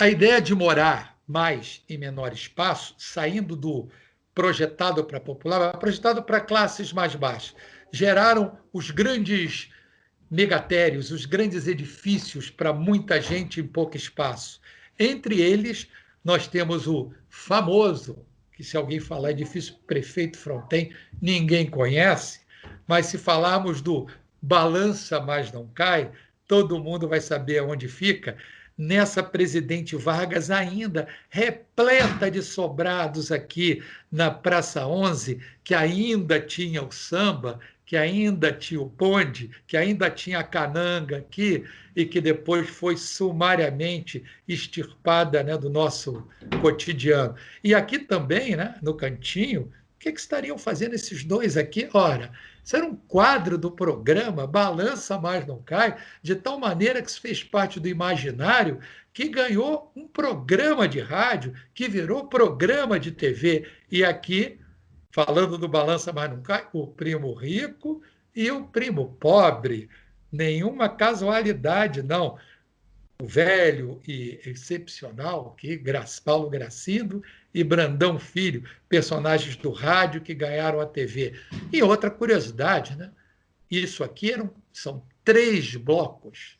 A ideia de morar mais em menor espaço, saindo do projetado para popular, projetado para classes mais baixas, geraram os grandes megatérios, os grandes edifícios para muita gente em pouco espaço. Entre eles, nós temos o famoso, que se alguém falar edifício Prefeito Fronten, ninguém conhece, mas se falarmos do Balança Mas Não Cai, todo mundo vai saber onde fica. Nessa Presidente Vargas, ainda repleta de sobrados aqui na Praça 11, que ainda tinha o samba, que ainda tinha o bonde, que ainda tinha a cananga aqui, e que depois foi sumariamente extirpada, né, do nosso cotidiano. E aqui também, né, no cantinho, o que estariam fazendo esses dois aqui? Ora, isso era um quadro do programa Balança Mas Não Cai, de tal maneira que isso fez parte do imaginário, que ganhou um programa de rádio, que virou programa de TV. E aqui, falando do Balança Mas Não Cai, o primo rico e o primo pobre. Nenhuma casualidade, não. O velho e excepcional, que Paulo Gracindo e Brandão Filho, personagens do rádio que ganharam a TV. E outra curiosidade, né? Isso aqui são 3 blocos.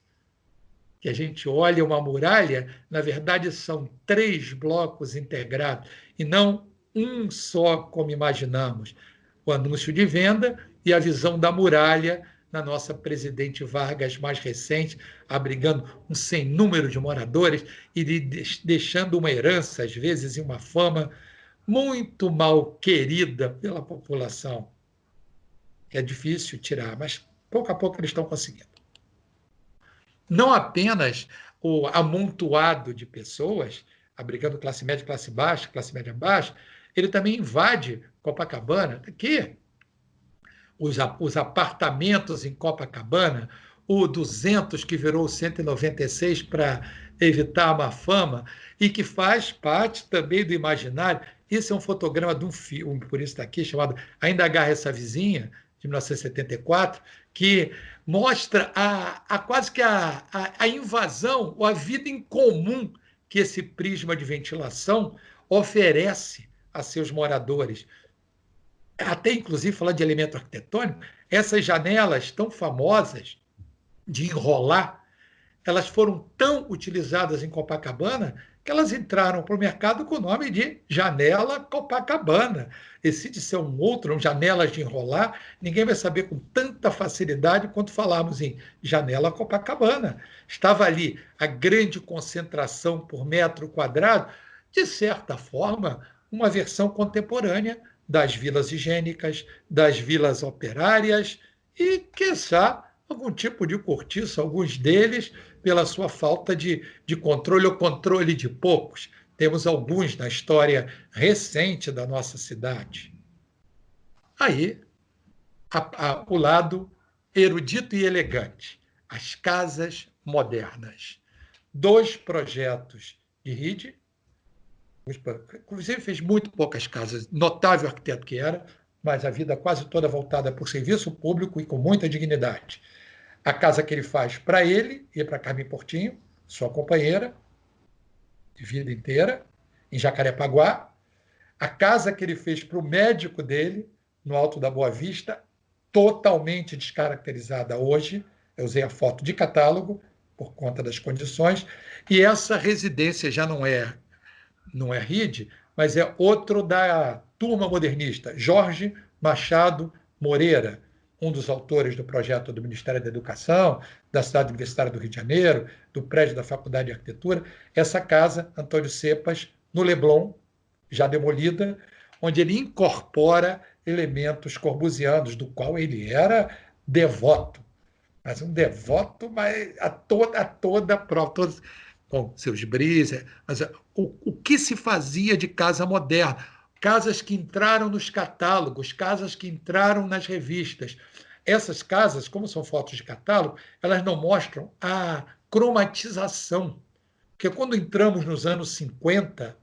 Que a gente olha uma muralha, na verdade são 3 blocos integrados, e não um só, como imaginamos. O anúncio de venda e a visão da muralha na nossa Presidente Vargas mais recente, abrigando um sem número de moradores e deixando uma herança, às vezes, e uma fama muito mal querida pela população. É difícil tirar, mas pouco a pouco eles estão conseguindo. Não apenas o amontoado de pessoas, abrigando classe média média baixa, ele também invade Copacabana. Aqui, os apartamentos em Copacabana, o 200 que virou 196 para evitar a má fama, e que faz parte também do imaginário. Esse é um fotograma de um filme, por isso está aqui, chamado Ainda Agarra Essa Vizinha, de 1974, que mostra quase que a invasão, ou a vida em comum que esse prisma de ventilação oferece a seus moradores. Até, inclusive, falando de elemento arquitetônico, essas janelas tão famosas de enrolar, elas foram tão utilizadas em Copacabana que elas entraram para o mercado com o nome de janela Copacabana. Esse de ser um outro, janelas de enrolar, ninguém vai saber com tanta facilidade quanto falarmos em janela Copacabana. Estava ali a grande concentração por metro quadrado, de certa forma, uma versão contemporânea das vilas higiênicas, das vilas operárias e, quiçá, algum tipo de cortiço, alguns deles, pela sua falta de controle ou controle de poucos. Temos alguns na história recente da nossa cidade. Aí, o lado erudito e elegante, as casas modernas. 2 projetos de RIDE, inclusive fez muito poucas casas, notável arquiteto que era, mas a vida quase toda voltada por serviço público e com muita dignidade. A casa que ele faz para ele e para Carmen Portinho, sua companheira, de vida inteira, em Jacarepaguá. A casa que ele fez para o médico dele, no Alto da Boa Vista, totalmente descaracterizada hoje. Eu usei a foto de catálogo, por conta das condições. E essa residência já não é RIDE, mas é outro da turma modernista, Jorge Machado Moreira, um dos autores do projeto do Ministério da Educação, da Cidade Universitária do Rio de Janeiro, do prédio da Faculdade de Arquitetura. Essa casa, Antônio Cepas, no Leblon, já demolida, onde ele incorpora elementos corbusianos, do qual ele era devoto. Mas um devoto, mas a toda prova, com seus brises. Mas o que se fazia de casa moderna? Casas que entraram nos catálogos, casas que entraram nas revistas. Essas casas, como são fotos de catálogo, elas não mostram a cromatização. Porque quando entramos nos anos 50,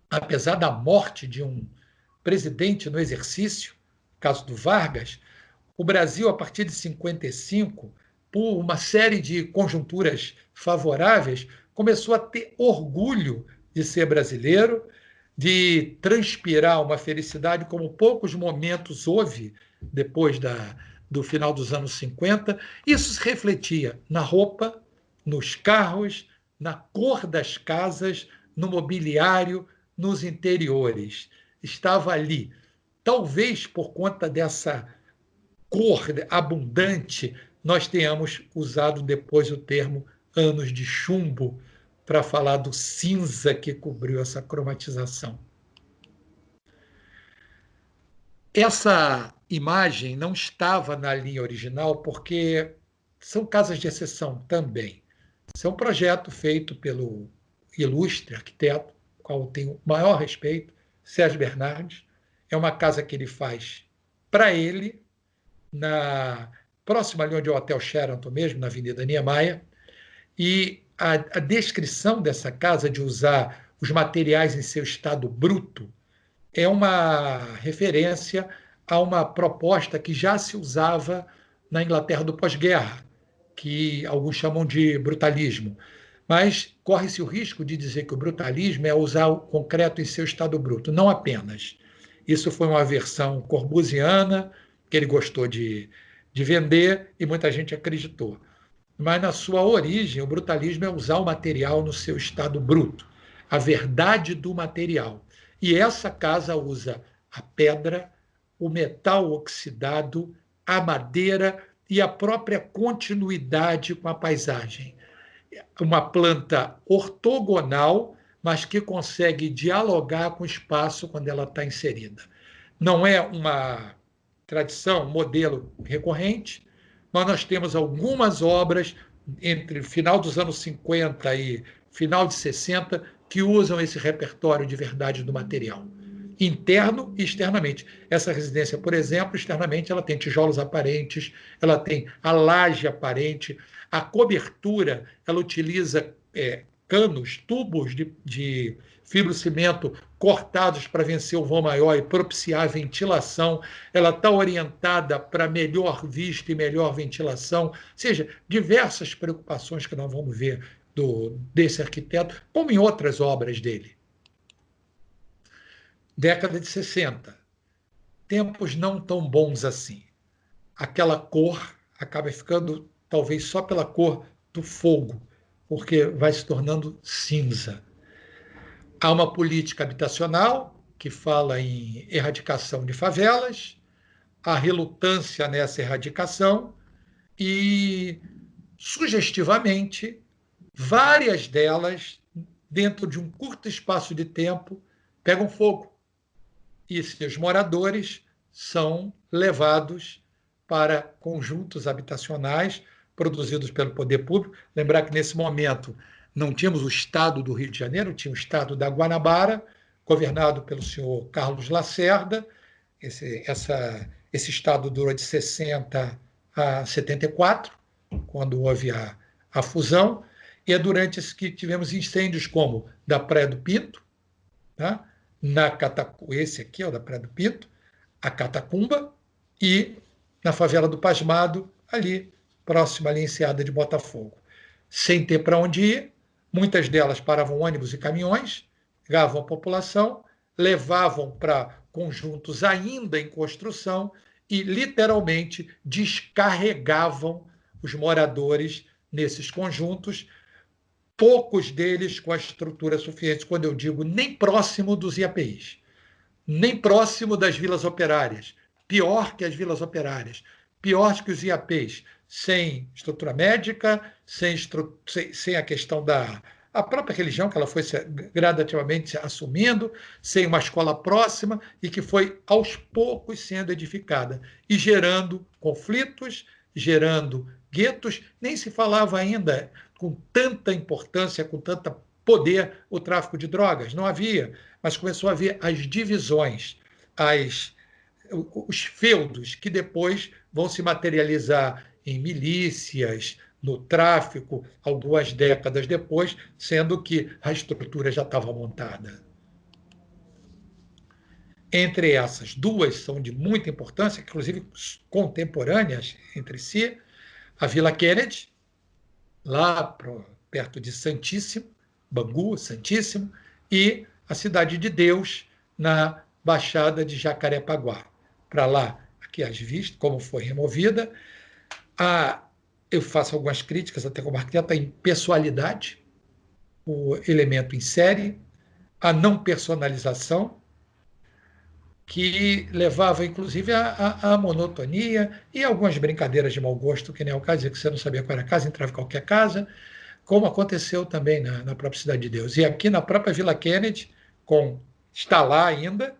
apesar da morte de um presidente no exercício, caso do Vargas, o Brasil, a partir de 55, por uma série de conjunturas favoráveis, começou a ter orgulho de ser brasileiro, de transpirar uma felicidade como poucos momentos houve depois do final dos anos 50. Isso se refletia na roupa, nos carros, na cor das casas, no mobiliário, nos interiores. Estava ali. Talvez por conta dessa cor abundante, nós tenhamos usado depois o termo anos de chumbo para falar do cinza que cobriu essa cromatização. Essa imagem não estava na linha original porque são casas de exceção também. Esse é um projeto feito pelo ilustre arquiteto, qual eu tenho o maior respeito, Sérgio Bernardes. É uma casa que ele faz para ele, próxima ali onde é o Hotel Sheraton mesmo, na Avenida Niemeyer. E a descrição dessa casa, de usar os materiais em seu estado bruto, é uma referência a uma proposta que já se usava na Inglaterra do pós-guerra, que alguns chamam de brutalismo. Mas corre-se o risco de dizer que o brutalismo é usar o concreto em seu estado bruto. Não apenas. Isso foi uma versão corbusiana, que ele gostou de vender e muita gente acreditou. Mas, na sua origem, o brutalismo é usar o material no seu estado bruto, a verdade do material. E essa casa usa a pedra, o metal oxidado, a madeira e a própria continuidade com a paisagem. Uma planta ortogonal, mas que consegue dialogar com o espaço quando ela está inserida. Não é uma tradição, um modelo recorrente, mas nós temos algumas obras entre final dos anos 50 e final de 60 que usam esse repertório de verdade do material, interno e externamente. Essa residência, por exemplo, externamente ela tem tijolos aparentes, ela tem a laje aparente, a cobertura, ela utiliza canos, tubos de fibrocimento cortados para vencer o vão maior e propiciar a ventilação, ela está orientada para melhor vista e melhor ventilação, ou seja, diversas preocupações que nós vamos ver desse arquiteto, como em outras obras dele. Década de 60. Tempos não tão bons assim. Aquela cor acaba ficando, talvez só pela cor do fogo, porque vai se tornando cinza. Há uma política habitacional que fala em erradicação de favelas, a relutância nessa erradicação e, sugestivamente, várias delas, dentro de um curto espaço de tempo, pegam fogo e seus moradores são levados para conjuntos habitacionais produzidos pelo poder público. Lembrar que, nesse momento, não tínhamos o Estado do Rio de Janeiro, tinha o Estado da Guanabara, governado pelo senhor Carlos Lacerda. Esse Estado durou de 60 a 74, quando houve a fusão, e é durante esse que tivemos incêndios como da Praia do Pinto, tá? Esse aqui é o da Praia do Pinto, a Catacumba, e na favela do Pasmado, ali, próxima à Enseada de Botafogo. Sem ter para onde ir, muitas delas paravam ônibus e caminhões, pegavam a população, levavam para conjuntos ainda em construção e, literalmente, descarregavam os moradores nesses conjuntos, poucos deles com a estrutura suficiente, quando eu digo nem próximo dos IAPIs, nem próximo das vilas operárias, pior que as vilas operárias, pior que os IAPs, sem estrutura médica, sem a questão a própria religião, que ela foi gradativamente assumindo, sem uma escola próxima e que foi, aos poucos, sendo edificada e gerando conflitos, gerando guetos. Nem se falava ainda com tanta importância, com tanto poder, o tráfico de drogas. Não havia, mas começou a haver as divisões, os feudos, que depois vão se materializar em milícias, no tráfico, algumas décadas depois, sendo que a estrutura já estava montada. Entre essas, duas são de muita importância, inclusive contemporâneas entre si: a Vila Kennedy, lá perto de Santíssimo, Bangu, Santíssimo, e a Cidade de Deus, na Baixada de Jacarepaguá. Para lá, aqui as vistas, como foi removida. Eu faço algumas críticas, até como arquiteto, a impessoalidade, o elemento em série, a não personalização, que levava, inclusive, à monotonia e algumas brincadeiras de mau gosto, que nem é o caso, que você não sabia qual era a casa, entrava em qualquer casa, como aconteceu também na própria Cidade de Deus. E aqui na própria Vila Kennedy, está lá ainda,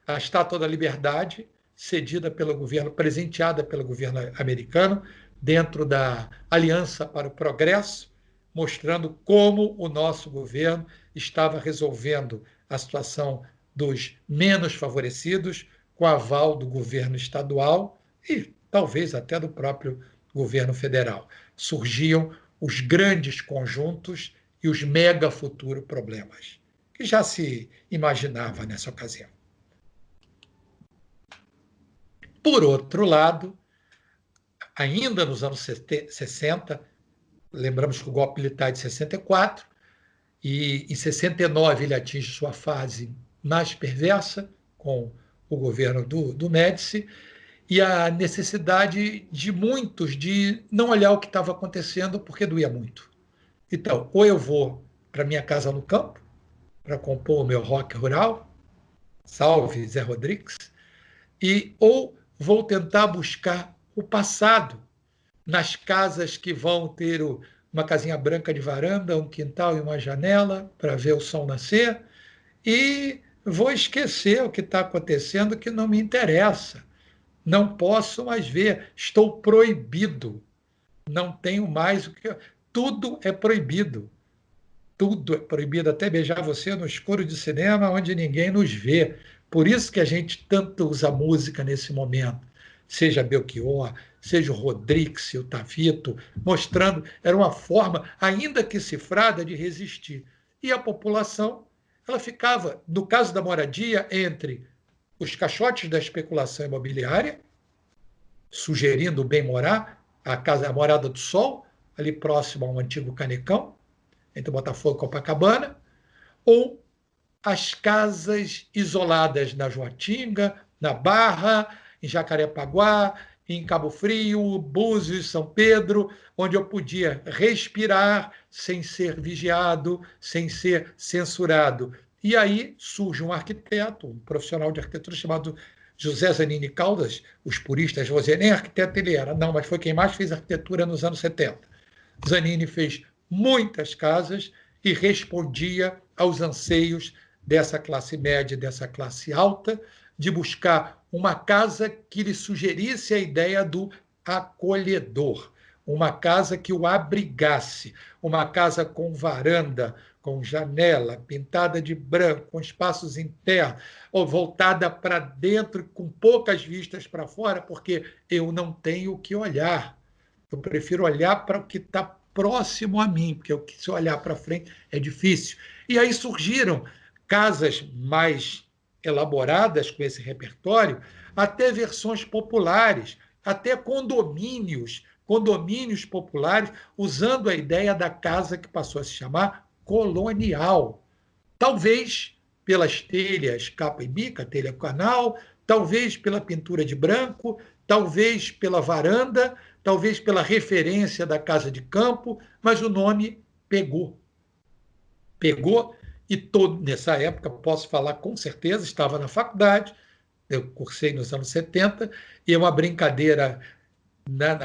a Estátua da Liberdade, cedida pelo governo, presenteada pelo governo americano, dentro da Aliança para o Progresso, mostrando como o nosso governo estava resolvendo a situação dos menos favorecidos, com aval do governo estadual e talvez até do próprio governo federal. Surgiam os grandes conjuntos e os mega futuro problemas, que já se imaginava nessa ocasião. Por outro lado, ainda nos anos 60, lembramos que o golpe militar é de 64, e em 69 ele atinge sua fase mais perversa, com o governo do Médici, e a necessidade de muitos de não olhar o que estava acontecendo porque doía muito. Então, ou eu vou para minha casa no campo, para compor o meu rock rural, salve Zé Rodrigues, ou vou tentar buscar o passado nas casas que vão ter uma casinha branca de varanda, um quintal e uma janela para ver o sol nascer, e vou esquecer o que está acontecendo que não me interessa. Não posso mais ver, estou proibido. Não tenho mais o que. Tudo é proibido. Tudo é proibido, até beijar você no escuro de cinema, onde ninguém nos vê. Por isso que a gente tanto usa música nesse momento. Seja Belchior, seja o Rodrigues, o Tavito, mostrando, era uma forma, ainda que cifrada, de resistir. E a população, ela ficava, no caso da moradia, entre os caixotes da especulação imobiliária, sugerindo o bem morar, a Morada do Sol, ali próximo ao antigo Canecão, entre Botafogo e Copacabana, ou as casas isoladas na Joatinga, na Barra, em Jacarepaguá, em Cabo Frio, Búzios, São Pedro, onde eu podia respirar sem ser vigiado, sem ser censurado. E aí surge um arquiteto, um profissional de arquitetura chamado José Zanini Caldas. Os puristas vão dizer, nem arquiteto ele era, não, mas foi quem mais fez arquitetura nos anos 70. Zanini fez muitas casas e respondia aos anseios dessa classe média, dessa classe alta, de buscar uma casa que lhe sugerisse a ideia do acolhedor, uma casa que o abrigasse, uma casa com varanda, com janela, pintada de branco, com espaços internos, ou voltada para dentro, com poucas vistas para fora, porque eu não tenho o que olhar. Eu prefiro olhar para o que está próximo a mim, porque se olhar para frente é difícil. E aí surgiram casas mais elaboradas com esse repertório, até versões populares, até condomínios populares, usando a ideia da casa que passou a se chamar colonial. Talvez pelas telhas capa e bica, telha canal, talvez pela pintura de branco, talvez pela varanda, talvez pela referência da casa de campo, mas o nome pegou. Pegou, e nessa época, posso falar com certeza, estava na faculdade, eu cursei nos anos 70, e uma brincadeira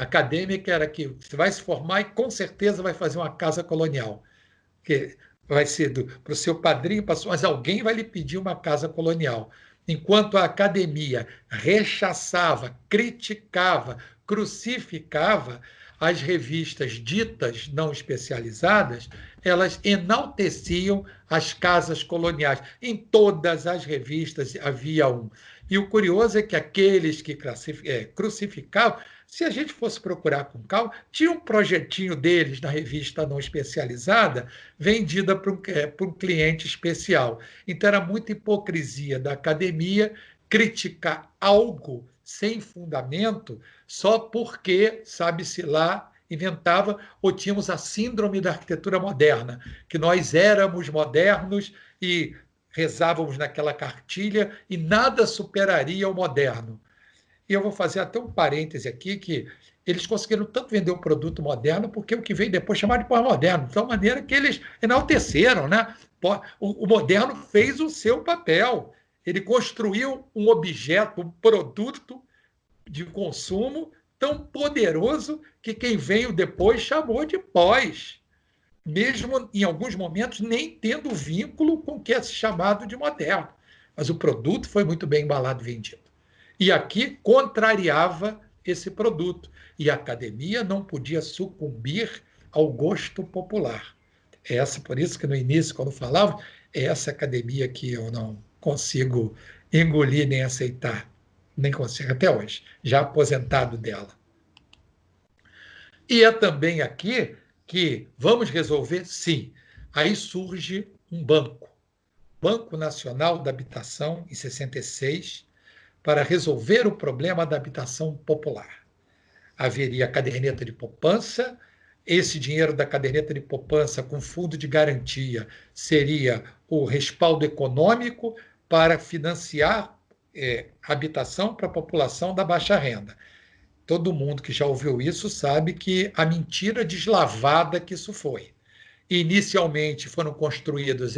acadêmica era que você vai se formar e com certeza vai fazer uma casa colonial, que vai ser para o seu padrinho, mas alguém vai lhe pedir uma casa colonial. Enquanto a academia rechaçava, criticava, crucificava as revistas ditas não especializadas, elas enalteciam as casas coloniais. Em todas as revistas havia um. E o curioso é que aqueles que crucificavam, se a gente fosse procurar com calma, tinha um projetinho deles na revista não especializada, vendida para um cliente especial. Então, era muita hipocrisia da academia criticar algo sem fundamento só porque, sabe-se lá, inventava, ou tínhamos a síndrome da arquitetura moderna, que nós éramos modernos e rezávamos naquela cartilha e nada superaria o moderno. E eu vou fazer até um parêntese aqui, que eles conseguiram tanto vender o produto moderno, porque o que veio depois chamaram de pós-moderno, de tal maneira que eles enalteceram, né? O moderno fez o seu papel. Ele construiu um objeto, um produto de consumo tão poderoso que quem veio depois chamou de pós, mesmo em alguns momentos nem tendo vínculo com o que é chamado de moderno. Mas o produto foi muito bem embalado e vendido. E aqui contrariava esse produto. E a academia não podia sucumbir ao gosto popular. Por isso que no início, quando falava, é essa academia que eu não consigo engolir nem aceitar. Nem consigo até hoje, já aposentado dela. E é também aqui que vamos resolver, sim. Aí surge um banco, Banco Nacional da Habitação, em 66, para resolver o problema da habitação popular. Haveria a caderneta de poupança, esse dinheiro da caderneta de poupança com fundo de garantia seria o respaldo econômico para financiar habitação para a população da baixa renda. Todo mundo que já ouviu isso sabe que a mentira deslavada que isso foi. Inicialmente foram construídos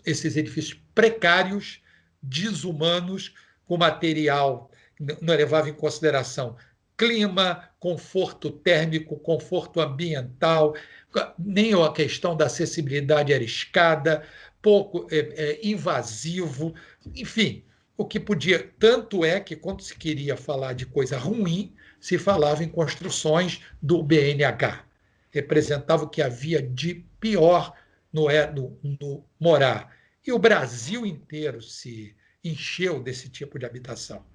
esses edifícios precários, desumanos, com material não levava em consideração clima, conforto térmico, conforto ambiental, nem a questão da acessibilidade era escada, pouco invasivo, enfim, o que podia. Tanto é que, quando se queria falar de coisa ruim, se falava em construções do BNH. Representava o que havia de pior no morar. E o Brasil inteiro se encheu desse tipo de habitação.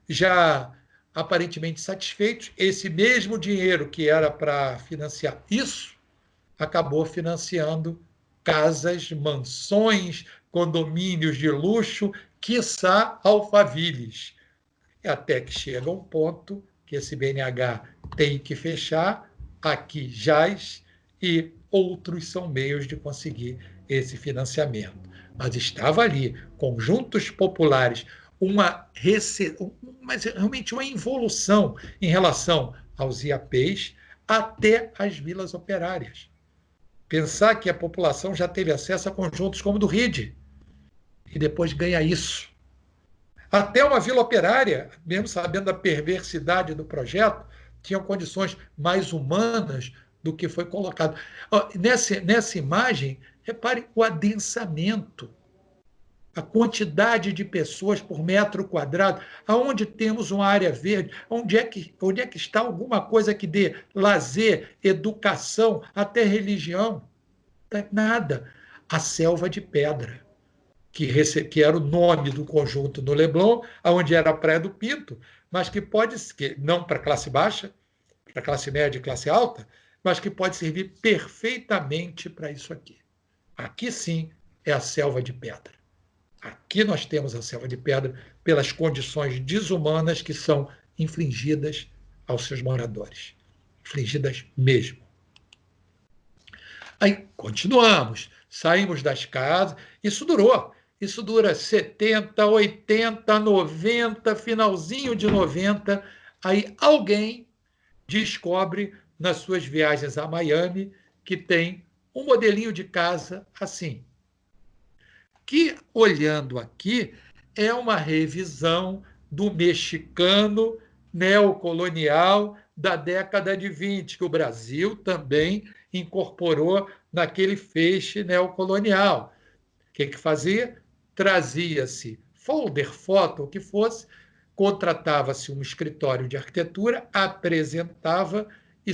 Já aparentemente satisfeitos, esse mesmo dinheiro que era para financiar isso, acabou financiando casas, mansões, condomínios de luxo, quiçá alfaviles. Até que chega um ponto que esse BNH tem que fechar, aqui jaz, e outros são meios de conseguir esse financiamento. Mas estava ali, conjuntos populares, mas realmente uma involução em relação aos IAPs até as vilas operárias. Pensar que a população já teve acesso a conjuntos como o do RID, e depois ganha isso. Até uma vila operária, mesmo sabendo da perversidade do projeto, tinham condições mais humanas do que foi colocado. Nessa imagem, repare o adensamento, a quantidade de pessoas por metro quadrado, aonde temos uma área verde, onde é que está alguma coisa que dê lazer, educação, até religião? Nada. A selva de pedra, que era o nome do conjunto no Leblon, onde era a Praia do Pinto, mas que pode, não para classe baixa, para classe média e classe alta, mas que pode servir perfeitamente para isso aqui. Aqui sim é a selva de pedra. Aqui nós temos a selva de pedra pelas condições desumanas que são infligidas aos seus moradores. Infligidas mesmo. Aí continuamos, saímos das casas, isso dura 70, 80, 90, finalzinho de 90, aí alguém descobre nas suas viagens a Miami que tem um modelinho de casa assim, que, olhando aqui, é uma revisão do mexicano neocolonial da década de 20, que o Brasil também incorporou naquele feixe neocolonial. O que fazia? Trazia-se folder, foto, o que fosse, contratava-se um escritório de arquitetura, apresentava e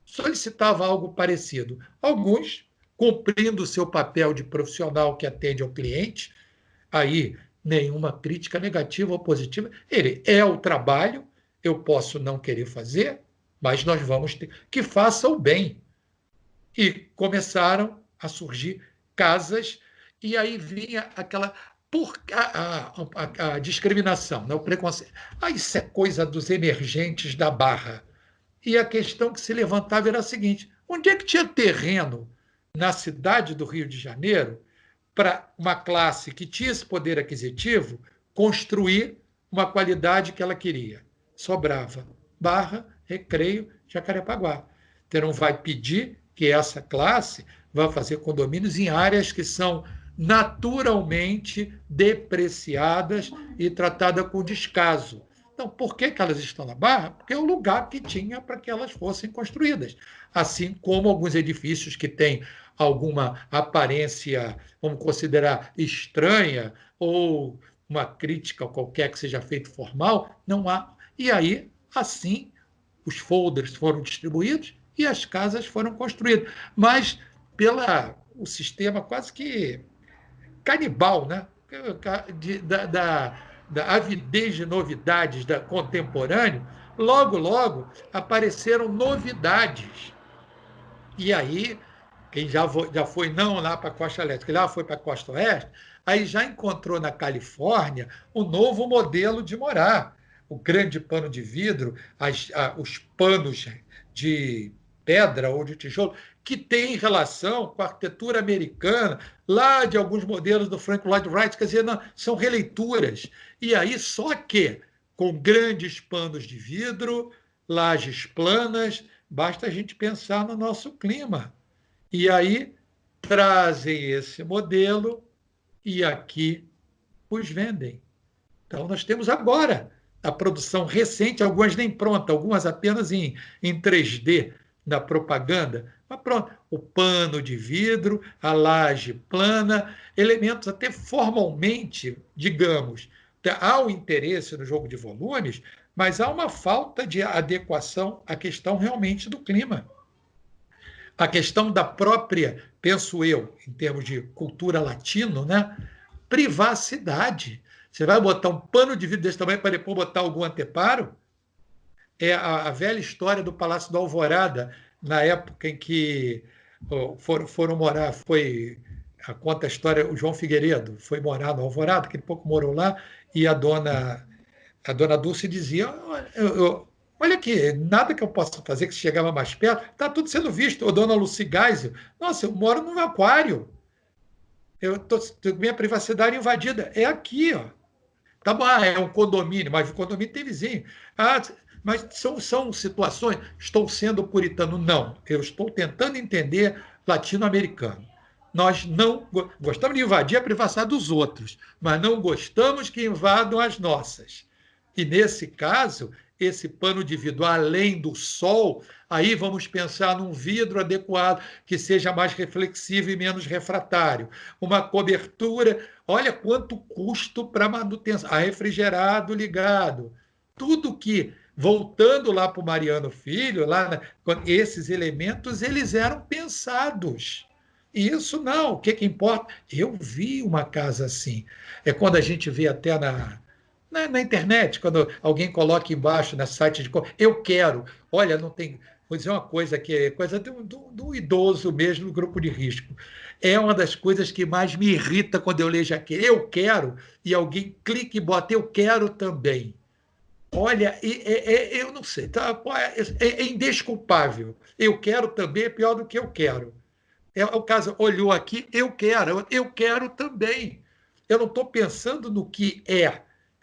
solicitava algo parecido. Alguns, cumprindo o seu papel de profissional que atende ao cliente, aí nenhuma crítica negativa ou positiva, ele é o trabalho, eu posso não querer fazer, mas nós vamos ter que faça o bem. E começaram a surgir casas, e aí vinha aquela a discriminação, né? O preconceito. Isso é coisa dos emergentes da Barra. E a questão que se levantava era a seguinte: onde é que tinha terreno na cidade do Rio de Janeiro para uma classe que tinha esse poder aquisitivo construir uma qualidade que ela queria? Sobrava Barra, Recreio, Jacarepaguá. Você não vai pedir que essa classe vá fazer condomínios em áreas que são naturalmente depreciadas e tratadas com descaso. Então, por que elas estão na Barra? Porque é o lugar que tinha para que elas fossem construídas. Assim como alguns edifícios que têm alguma aparência, vamos considerar, estranha, ou uma crítica qualquer que seja feito formal, não há. E aí, assim, os folders foram distribuídos e as casas foram construídas. Mas pela o sistema quase que canibal, né? Da avidez de novidades da contemporâneo, logo apareceram novidades. E aí, quem já foi não lá para a Costa Leste, quem já foi para a Costa Oeste, aí já encontrou na Califórnia um novo modelo de morar. O grande pano de vidro, os panos de pedra ou de tijolo, que tem relação com a arquitetura americana, lá de alguns modelos do Frank Lloyd Wright, quer dizer, não, são releituras. E aí, só que com grandes panos de vidro, lajes planas, basta a gente pensar no nosso clima. E aí trazem esse modelo e aqui os vendem. Então, nós temos agora a produção recente, algumas nem pronta, algumas apenas em 3D na propaganda. Mas pronto, o pano de vidro, a laje plana, elementos até formalmente, digamos, há o interesse no jogo de volumes, mas há uma falta de adequação à questão realmente do clima. A questão da própria, penso eu, em termos de cultura latino, né? Privacidade. Você vai botar um pano de vidro desse tamanho para depois botar algum anteparo? É a velha história do Palácio da Alvorada, na época em que foram morar, conta a história, o João Figueiredo foi morar no Alvorada, que pouco morou lá, e a dona Dulce dizia: olha aqui, nada que eu possa fazer que chegava mais perto, está tudo sendo visto. Ô, dona Lucy Geisel, nossa, eu moro num aquário, minha privacidade invadida é aqui, ó. Tá bom, é um condomínio, mas o condomínio tem vizinho. Mas são situações. Estou sendo puritano? Não. Eu estou tentando entender latino-americano. Nós não gostamos de invadir a privacidade dos outros, mas não gostamos que invadam as nossas. E, nesse caso, esse pano de vidro, além do sol, aí vamos pensar num vidro adequado, que seja mais reflexivo e menos refratário. Uma cobertura, olha quanto custo para manutenção. Refrigerado ligado. Tudo que, voltando lá para o Mariano Filho, esses elementos, eles eram pensados. E isso não, o que importa? Eu vi uma casa assim. É quando a gente vê até na internet, quando alguém coloca embaixo na site de eu quero, olha, não tem. Vou dizer uma coisa que é coisa do idoso mesmo, do grupo de risco. É uma das coisas que mais me irrita quando eu leio aqui. Eu quero, e alguém clica e bota, eu quero também. Olha, eu não sei, tá? É indesculpável. Eu quero também é pior do que eu quero. É o caso, olhou aqui, eu quero também. Eu não estou pensando no que é,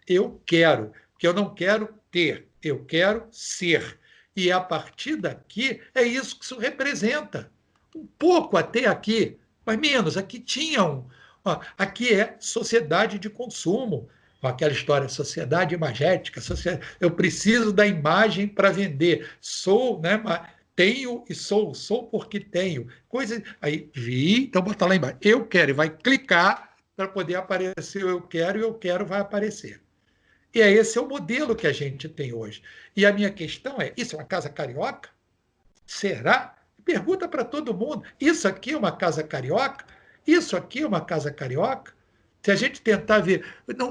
eu quero, porque eu não quero ter, eu quero ser. E a partir daqui, é isso que isso representa. Um pouco até aqui, mas menos. Aqui tinham. Aqui é sociedade de consumo. Aquela história, sociedade imagética, eu preciso da imagem para vender. Sou, né? Tenho e sou porque tenho. Coisa. Aí vi, então botar lá embaixo. Eu quero, e vai clicar para poder aparecer o eu quero, e o eu quero vai aparecer. E esse é o modelo que a gente tem hoje. E a minha questão é: isso é uma casa carioca? Será? Pergunta para todo mundo: isso aqui é uma casa carioca? Isso aqui é uma casa carioca? Se a gente tentar ver,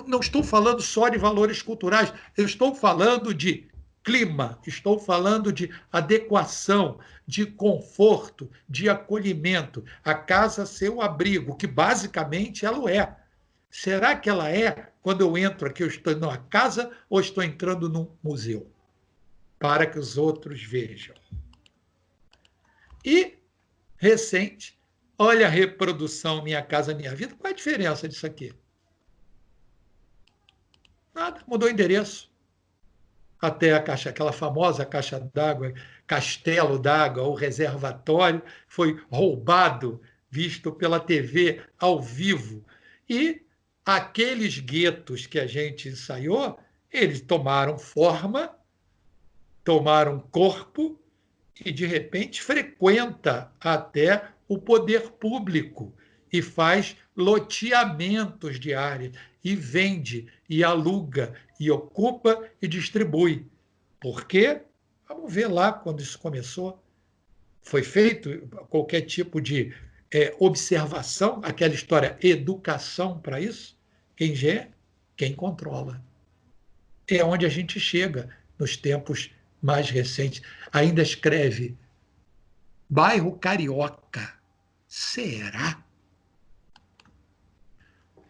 não estou falando só de valores culturais, eu estou falando de clima, estou falando de adequação, de conforto, de acolhimento. A casa ser o abrigo, que basicamente ela é. Será que ela é, quando eu entro aqui, eu estou numa casa ou estou entrando num museu? para que os outros vejam. E, recente, olha a reprodução Minha Casa Minha Vida. Qual é a diferença disso aqui? Nada, mudou o endereço. Até a caixa, aquela famosa caixa d'água, castelo d'água, ou reservatório, foi roubado, visto pela TV ao vivo. E aqueles guetos que a gente ensaiou, eles tomaram forma, tomaram corpo e, de repente, frequenta até o poder público e faz loteamentos de áreas e vende e aluga e ocupa e distribui. Por quê? Vamos ver lá quando isso começou. Foi feito qualquer tipo de observação, aquela história educação para isso? Quem gera? Quem controla. É onde a gente chega nos tempos mais recentes. Ainda escreve bairro Carioca. Será?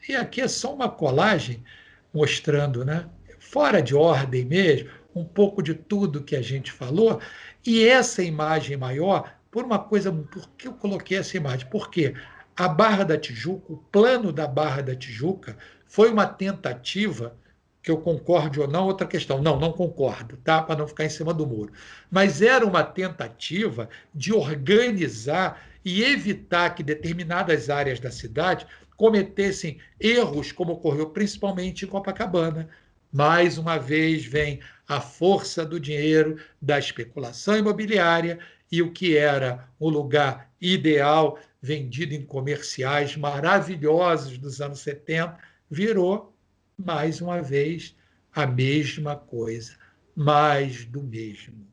E aqui é só uma colagem mostrando, né? Fora de ordem mesmo, um pouco de tudo que a gente falou. E essa imagem maior, por uma coisa, por que eu coloquei essa imagem? Porque a Barra da Tijuca, o plano da Barra da Tijuca, foi uma tentativa, que eu concorde ou não, outra questão. Não, não concordo, tá? Para não ficar em cima do muro. Mas era uma tentativa de organizar e evitar que determinadas áreas da cidade cometessem erros, como ocorreu principalmente em Copacabana. Mais uma vez vem a força do dinheiro, da especulação imobiliária, e o que era o lugar ideal, vendido em comerciais maravilhosos dos anos 70, virou, mais uma vez, a mesma coisa, mais do mesmo.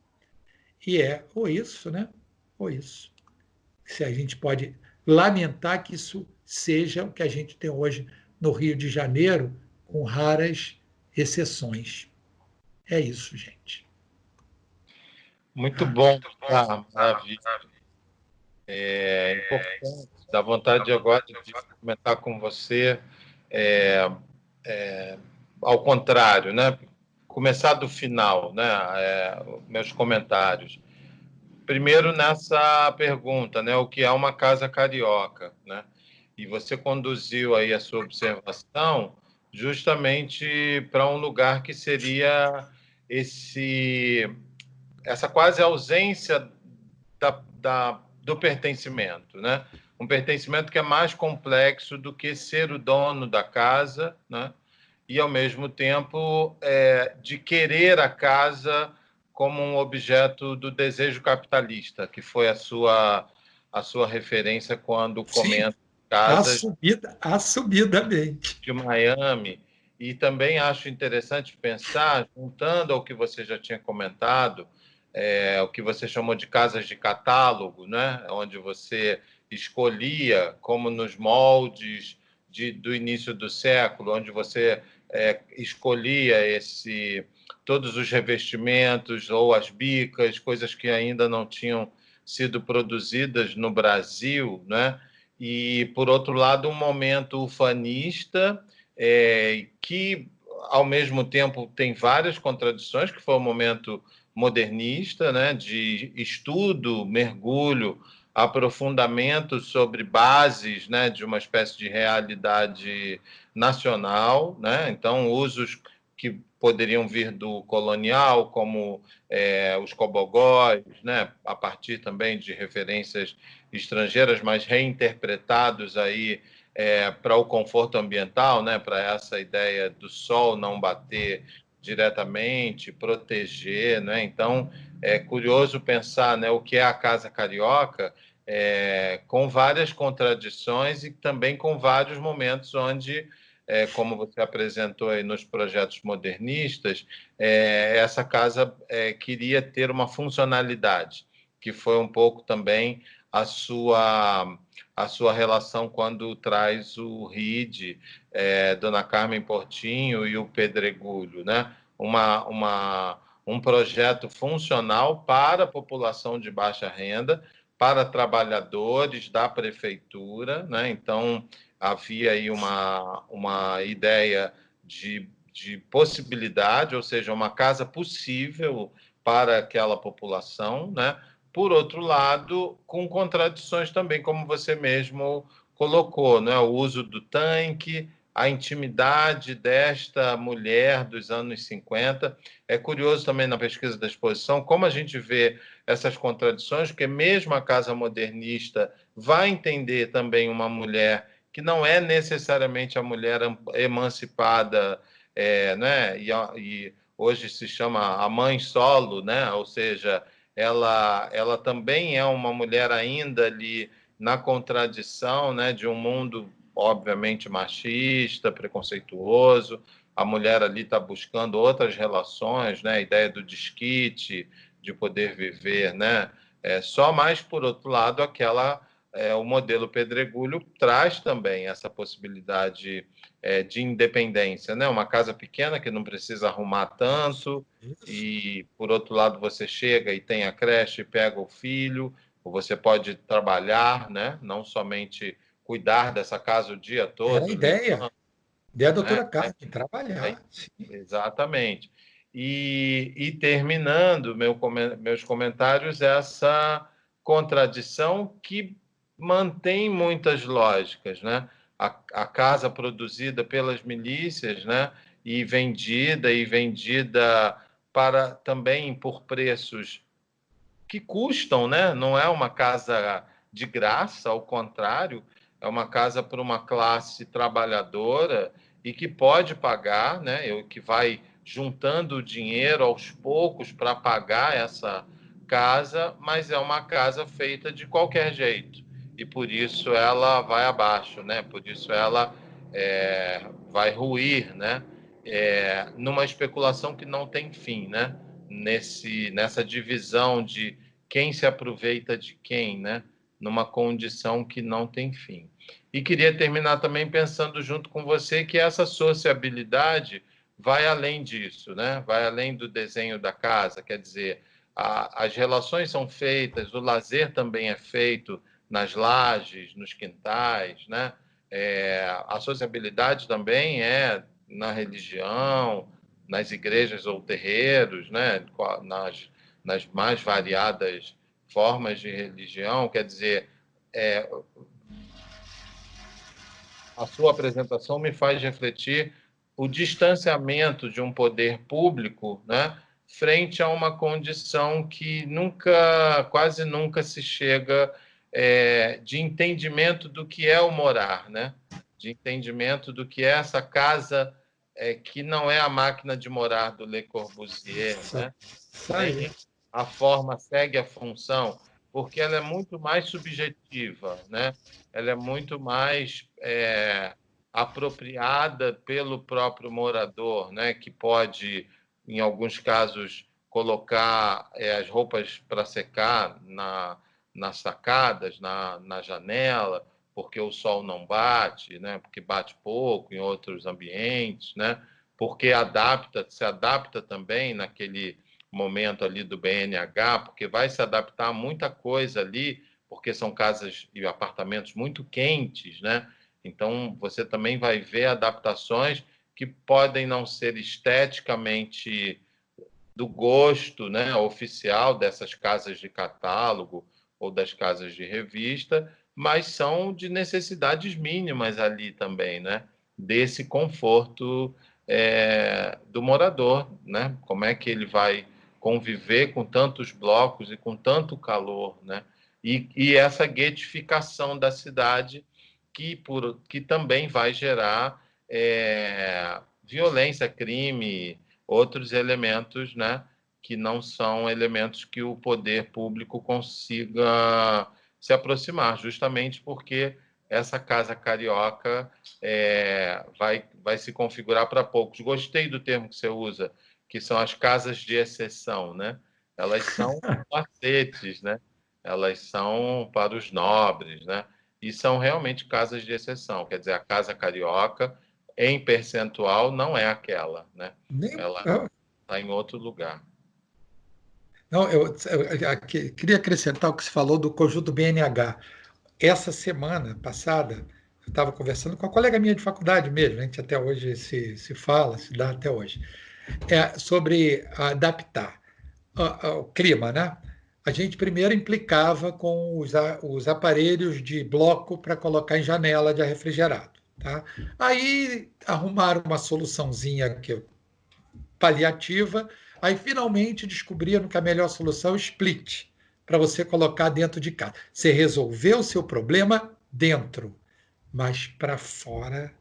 E ou isso, né? Ou isso. Se a gente pode lamentar que isso seja o que a gente tem hoje no Rio de Janeiro, com raras exceções. É isso, gente. Muito bom, maravilha. É importante, dá vontade agora de comentar com você, ao contrário, né? Começar do final, né? Meus comentários. Primeiro nessa pergunta, né? O que é uma casa carioca, né? E você conduziu aí a sua observação justamente para um lugar que seria essa quase ausência do pertencimento, né? Um pertencimento que é mais complexo do que ser o dono da casa, né? E, ao mesmo tempo, de querer a casa como um objeto do desejo capitalista, que foi a sua referência quando comenta casas assumidamente. de Miami. E também acho interessante pensar, juntando ao que você já tinha comentado, o que você chamou de casas de catálogo, né? Onde você escolhia, como nos moldes do início do século, onde você escolhia todos os revestimentos ou as bicas, coisas que ainda não tinham sido produzidas no Brasil, né? E, por outro lado, um momento ufanista, que, ao mesmo tempo, tem várias contradições, que foi um momento modernista, né, de estudo, mergulho, aprofundamento sobre bases, né, de uma espécie de realidade nacional, né? Então, usos que poderiam vir do colonial, como os cobogós, né, a partir também de referências estrangeiras, mas reinterpretados aí para o conforto ambiental, né, para essa ideia do sol não bater diretamente, proteger, né? Então, é curioso pensar, né, o que é a Casa Carioca, com várias contradições e também com vários momentos onde, como você apresentou aí nos projetos modernistas, essa casa queria ter uma funcionalidade, que foi um pouco também a sua relação quando traz o RID, Dona Carmen Portinho e o Pedregulho, né? Um projeto funcional para a população de baixa renda, para trabalhadores da prefeitura, né? Então, havia aí uma ideia de possibilidade, ou seja, uma casa possível para aquela população, né? Por outro lado, com contradições também, como você mesmo colocou, né? O uso do tanque, a intimidade desta mulher dos anos 50. É curioso também na pesquisa da exposição como a gente vê essas contradições, porque mesmo a casa modernista vai entender também uma mulher que não é necessariamente a mulher emancipada, né? E hoje se chama a mãe solo, né? Ou seja, ela também é uma mulher ainda ali na contradição, né, de um mundo obviamente machista, preconceituoso. A mulher ali está buscando outras relações, né, a ideia do desquite, de poder viver, né, só mais por outro lado o modelo Pedregulho traz também essa possibilidade de independência, né? Uma casa pequena que não precisa arrumar tanto, e por outro lado você chega e tem a creche, pega o filho, ou você pode trabalhar, né? Não somente cuidar dessa casa o dia Era a todo, ideia. limpando, Ideia da né? doutora Carmen, trabalhar. Sim. Exatamente. E terminando meus comentários, essa contradição que mantém muitas lógicas, né? A casa produzida pelas milícias, né? E vendida para também por preços que custam, né? Não é uma casa de graça, ao contrário, é uma casa para uma classe trabalhadora e que pode pagar, né? Que vai juntando o dinheiro aos poucos para pagar essa casa, mas é uma casa feita de qualquer jeito e por isso ela vai abaixo, né? Por isso ela vai ruir, né? Numa especulação que não tem fim, né? Nessa divisão de quem se aproveita de quem, né? Numa condição que não tem fim. E queria terminar também pensando junto com você que essa sociabilidade vai além disso, né? Vai além do desenho da casa, quer dizer, as relações são feitas, o lazer também é feito nas lajes, nos quintais, né? A sociabilidade também é na religião, nas igrejas ou terreiros, né? nas mais variadas formas de religião, quer dizer, a sua apresentação me faz refletir o distanciamento de um poder público, né, frente a uma condição que quase nunca se chega de entendimento do que é o morar, né, de entendimento do que é essa casa que não é a máquina de morar do Le Corbusier, né, nem a forma segue a função, porque ela é muito mais subjetiva, né? Ela é muito mais apropriada pelo próprio morador, né? Que pode, em alguns casos, colocar as roupas para secar nas sacadas, na janela, porque o sol não bate, né? Porque bate pouco em outros ambientes, né? Porque se adapta também naquele momento ali do BNH, porque vai se adaptar a muita coisa ali, porque são casas e apartamentos muito quentes, né? Então, você também vai ver adaptações que podem não ser esteticamente do gosto, né, oficial dessas casas de catálogo ou das casas de revista, mas são de necessidades mínimas ali também, né? Desse conforto do morador, né? Como é que ele vai conviver com tantos blocos e com tanto calor, né? E essa guetificação da cidade que também vai gerar violência, crime, outros elementos, né, que não são elementos que o poder público consiga se aproximar, justamente porque essa casa carioca vai se configurar para poucos. Gostei do termo que você usa, que são as casas de exceção, né? Elas são macetes, né? Elas são para os nobres, né? E são realmente casas de exceção. Quer dizer, a casa carioca, em percentual, não é aquela, né? Nem, Ela está em outro lugar. não, queria acrescentar o que você falou do conjunto BNH. Essa semana passada, eu estava conversando com uma colega minha de faculdade mesmo, a gente até hoje se fala, se dá até hoje, sobre adaptar. o clima, né? A gente primeiro implicava com os aparelhos de bloco para colocar em janela de ar refrigerado, tá? Aí arrumaram uma soluçãozinha paliativa, aí finalmente descobriram que a melhor solução é o split, para você colocar dentro de casa. Você resolveu o seu problema dentro, mas para fora.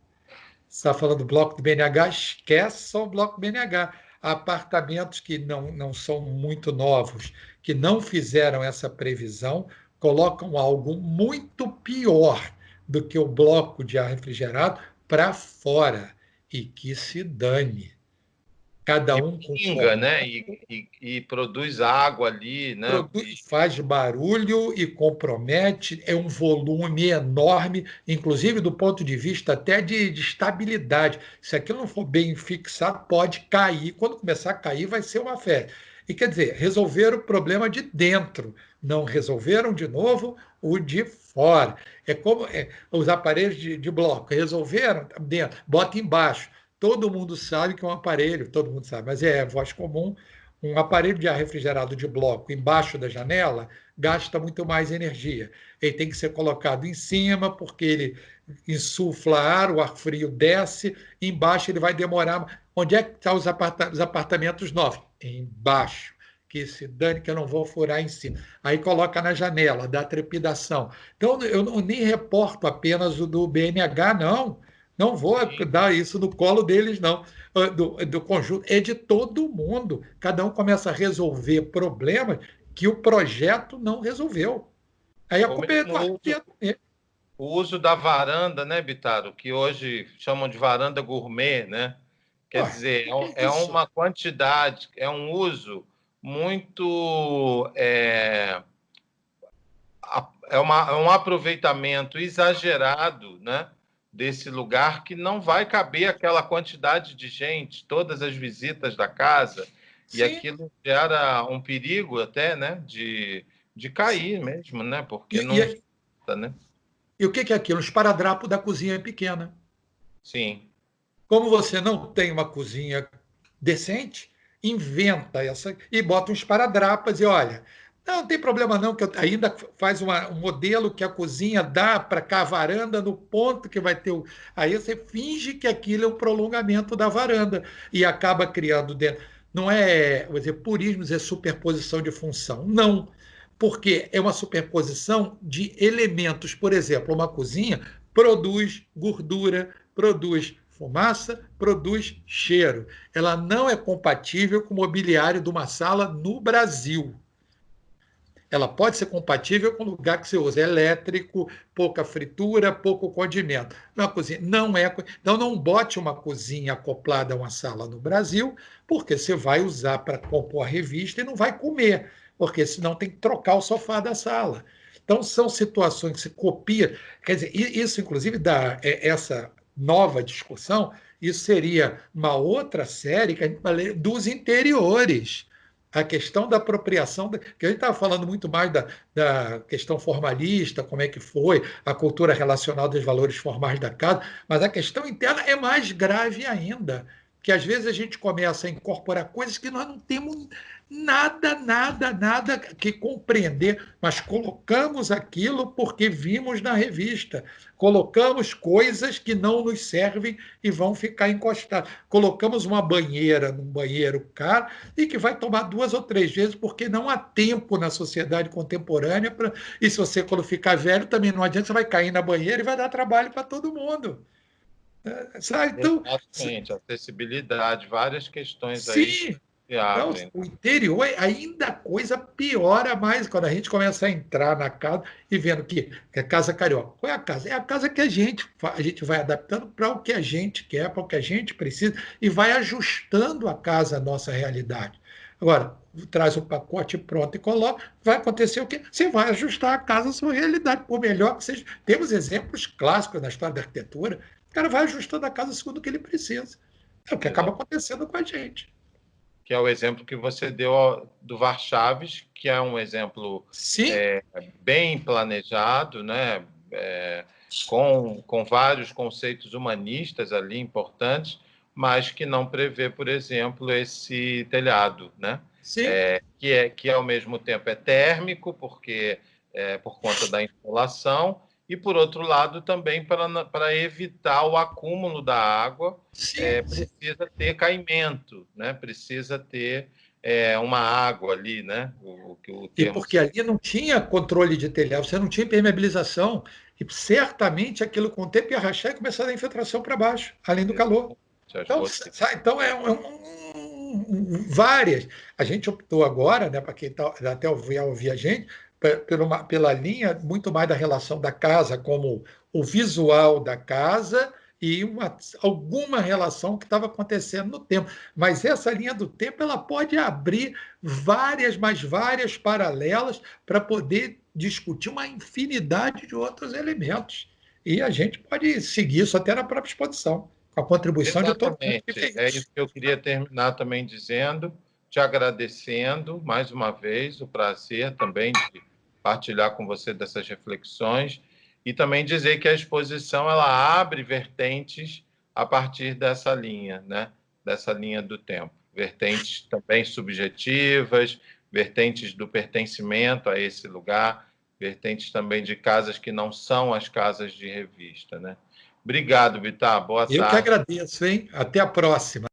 Você está falando do bloco do BNH, esquece só o bloco do BNH. Apartamentos que não são muito novos, que não fizeram essa previsão, colocam algo muito pior do que o bloco de ar refrigerado para fora. E que se dane. Cada E um com pinga, formato, né? E produz água ali, né? produz, faz barulho e compromete, é um volume enorme, inclusive do ponto de vista até de estabilidade. Se aquilo não for bem fixado, pode cair. Quando começar a cair, vai ser uma festa. E quer dizer, resolveram o problema de dentro, não resolveram de novo o de fora. É como os aparelhos de bloco, resolveram dentro, bota embaixo. Todo mundo sabe que é um aparelho, todo mundo sabe, mas é voz comum. Um aparelho de ar refrigerado de bloco embaixo da janela gasta muito mais energia. Ele tem que ser colocado em cima, porque ele insufla ar, o ar frio desce, embaixo ele vai demorar. Onde é que estão os apartamentos novos? Embaixo. Que se dane que eu não vou furar em cima. Aí coloca na janela, dá trepidação. Então, eu não, nem reporto apenas o do BNH, não. Não vou Sim. dar isso no colo deles, não. Do conjunto, é de todo mundo. Cada um começa a resolver problemas que o projeto não resolveu. Aí a Ou culpa é mesmo do arquiteto. o uso da varanda, né, Bitaro? Que hoje chamam de varanda gourmet, né? Quer Ué, dizer, o que é é isso? uma quantidade, é um uso muito. É um aproveitamento exagerado, né? Desse lugar que não vai caber aquela quantidade de gente, todas as visitas da casa, e Sim, aquilo gera um perigo até, né? De sim. cair mesmo, né? E, Porque não. e, Né? e o que é aquilo? O esparadrapo da cozinha é pequena. Sim. Como você não tem uma cozinha decente, inventa essa e bota uns esparadrapas e olha, não tem problema não, que ainda faz um modelo que a cozinha dá para cá a varanda no ponto que vai ter o. Aí você finge que aquilo é um prolongamento da varanda e acaba criando dentro. Não é, vou dizer, purismo, é superposição de função. Não, porque é uma superposição de elementos. Por exemplo, uma cozinha produz gordura, produz fumaça, produz cheiro. Ela não é compatível com o mobiliário de uma sala no Brasil. Ela pode ser compatível com o lugar que você usa elétrico, pouca fritura, pouco condimento. Uma cozinha não é. Então, não bote uma cozinha acoplada a uma sala no Brasil, porque você vai usar para compor a revista e não vai comer, porque senão tem que trocar o sofá da sala. Então, são situações que se copia. Quer dizer, isso, inclusive, dá essa nova discussão. Isso seria uma outra série que a gente vai ler dos interiores, a questão da apropriação, que a gente estava falando muito mais da questão formalista, como é que foi, a cultura relacionada aos valores formais da casa, mas a questão interna é mais grave ainda, que às vezes a gente começa a incorporar coisas que nós não temos nada que compreender, mas colocamos aquilo porque vimos na revista, colocamos coisas que não nos servem e vão ficar encostadas. Colocamos uma banheira num banheiro caro e que vai tomar 2 ou 3 vezes, porque não há tempo na sociedade contemporânea. E se você, quando ficar velho, também não adianta, você vai cair na banheira e vai dar trabalho para todo mundo. Sabe? Então, Exatamente, acessibilidade, várias questões aí sim. se Então, abrem. o interior, ainda a coisa piora mais quando a gente começa a entrar na casa e vendo que é casa carioca. Qual é a casa? É a casa que a gente vai adaptando para o que a gente quer, para o que a gente precisa, e vai ajustando a casa à nossa realidade. Agora, traz o pacote pronto e coloca, vai acontecer o quê? Você vai ajustar a casa à sua realidade, por melhor que seja. Temos exemplos clássicos na história da arquitetura. O cara vai ajustando a casa segundo o que ele precisa. É o que acaba Exato. acontecendo com a gente. Que é o exemplo que você deu do Warchaves, que é um exemplo Sim, bem planejado, né? Com vários conceitos humanistas ali importantes, mas que não prevê, por exemplo, esse telhado, né? Sim. que ao mesmo tempo é térmico, porque por conta da insolação, e por outro lado também para evitar o acúmulo da água, Sim, sim. precisa ter caimento, né? Precisa ter uma água ali, né? O E termo porque ali não tinha controle de telhado, você não tinha impermeabilização, e certamente aquilo com o tempo ia rachar e começar a dar infiltração para baixo, além do calor. Então, então várias. A gente optou agora, né, para quem até ouvir a gente, pela linha muito mais da relação da casa como o visual da casa e alguma relação que estava acontecendo no tempo. Mas essa linha do tempo ela pode abrir mais várias paralelas para poder discutir uma infinidade de outros elementos. E a gente pode seguir isso até na própria exposição, com a contribuição de todo mundo que Exatamente. fez É isso. isso que eu queria terminar também dizendo, te agradecendo mais uma vez, o prazer também de partilhar com você dessas reflexões e também dizer que a exposição ela abre vertentes a partir dessa linha, né? Dessa linha do tempo. Vertentes também subjetivas, vertentes do pertencimento a esse lugar, vertentes também de casas que não são as casas de revista, né? Obrigado, Vitar. Boa Eu que tarde. agradeço, hein? Até a próxima.